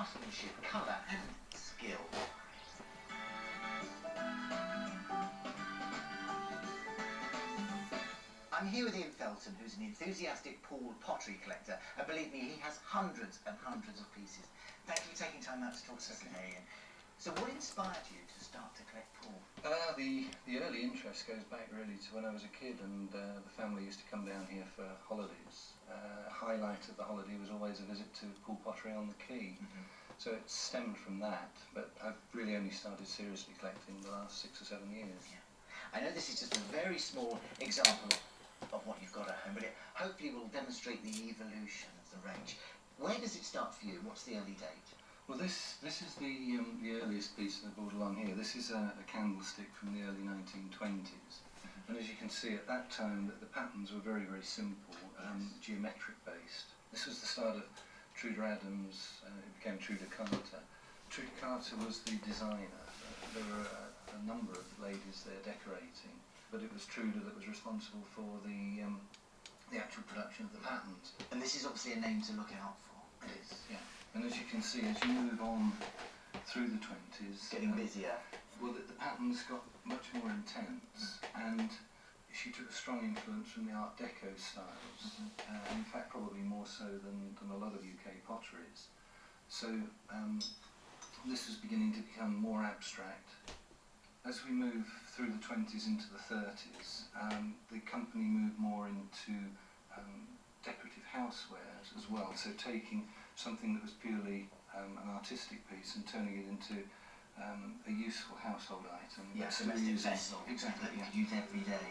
craftsmanship, colour and skill. I'm here with Ian Felton, who's an enthusiastic pool pottery collector, and believe me, he has hundreds and hundreds of pieces. Thank you for taking time out to talk to us today, Ian. So what inspired you to start to collect pool? The early interest goes back really to when I was a kid, and the family used to come down here for holidays. Highlight of the holiday was always a visit to pool pottery on the quay. So it stemmed from that, but I've really only started seriously collecting the last 6 or 7 years. Yeah. I know this is just a very small example of what you've got at home, but it hopefully will demonstrate the evolution of the range. Where does it start for you? What's the early date? Well, this is the earliest piece that I brought along here. This is a candlestick from the early 1920s. And as you can see, at that time, the patterns were very, very simple, geometric based. This was the start of Truder Adams, it became Truder Carter. Truder Carter was the designer. There were a number of ladies there decorating, but it was Truder that was responsible for the actual production of the patterns. And this is obviously a name to look out for. It is, yeah. And as you can see, as you move on through the 20s... Getting busier. Well, the patterns got much more intense, and she took a strong influence from the Art Deco styles, in fact probably more so than a lot of UK potteries. So this was beginning to become more abstract. As we move through the 20s into the 30s, the company moved more into decorative housewares as well, so taking something that was purely an artistic piece and turning it into a useful household item. Yes, a domestic vessel. Exactly, that you use every day.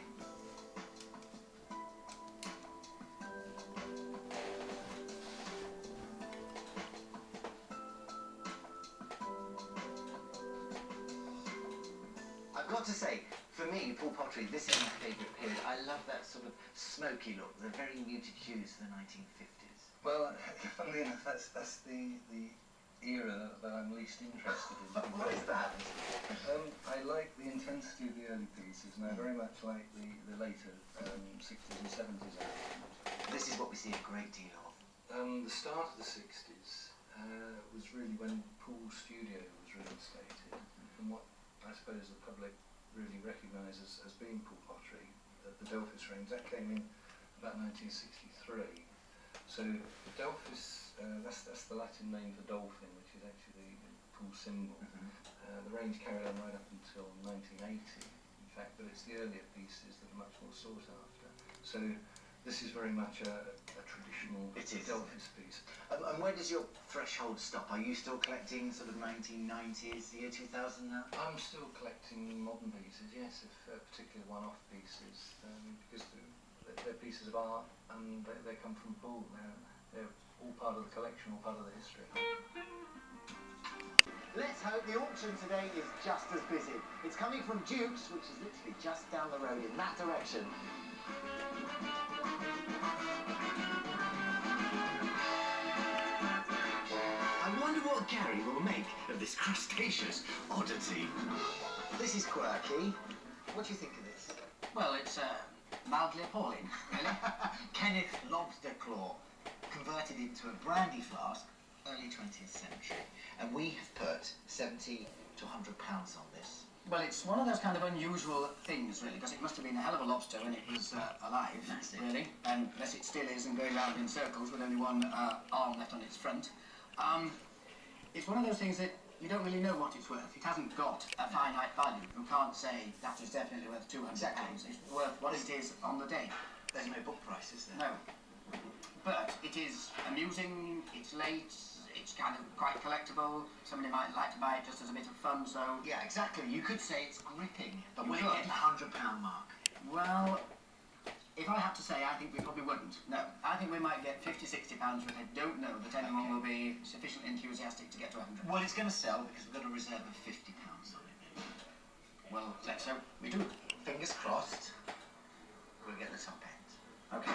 I've got to say, for me, pool pottery, this is my favourite period. I love that sort of smoky look, the very muted hues of the 1950s. Well, funnily enough, that's the era that I'm least interested in. What is that? I like the intensity of the early pieces, and I very much like the later 60s and 70s albums. This is what we see a great deal of. The start of the 60s was really when Pool Studio was reinstated, and what I suppose the public really recognises as being pool pottery, the Delphis range, that came in about 1963. So Delphis, that's the Latin name for dolphin, which is actually the pool symbol. The range carried on right up until 1980, in fact, but it's the earlier pieces that are much more sought after. So this is very much a traditional Delphis piece. And where does your threshold stop? Are you still collecting sort of 1990s, the year 2000 now? I'm still collecting modern pieces, yes, if particularly one-off pieces, because they're pieces of art and they come from pool. They're all part of the collection, all part of the history. Let's hope the auction today is just as busy. It's coming from Duke's, which is literally just down the road in that direction. I wonder what Gary will make of this crustaceous oddity. This is quirky. What do you think of this? Well, it's mildly appalling, really. Kenneth Lobster Claw converted into a brandy flask early 20th century, and we have put 70 to 100 pounds on this. Well, it's one of those kind of unusual things, really, because it must have been a hell of a lobster when it was alive, really, and unless it still is and going round in circles with only one arm left on its front. It's one of those things that you don't really know what it's worth. It hasn't got a finite value. You can't say that is definitely worth 200 pounds. It's worth what it is on the day. There's no book price, is there? No. But it is amusing, it's late, it's kind of quite collectible. Somebody might like to buy it just as a bit of fun, so... Yeah, exactly. You could say it's gripping. But You will it could. get the £100 mark? Well, if I have to say, I think we probably wouldn't. No. I think we might get 50, 60 pounds, but I don't know that anyone will be sufficiently enthusiastic to get to 100. Well, it's going to sell because we've got a reserve of £50 on it. Well, let's hope we do. Fingers crossed, we'll get the top end. Okay.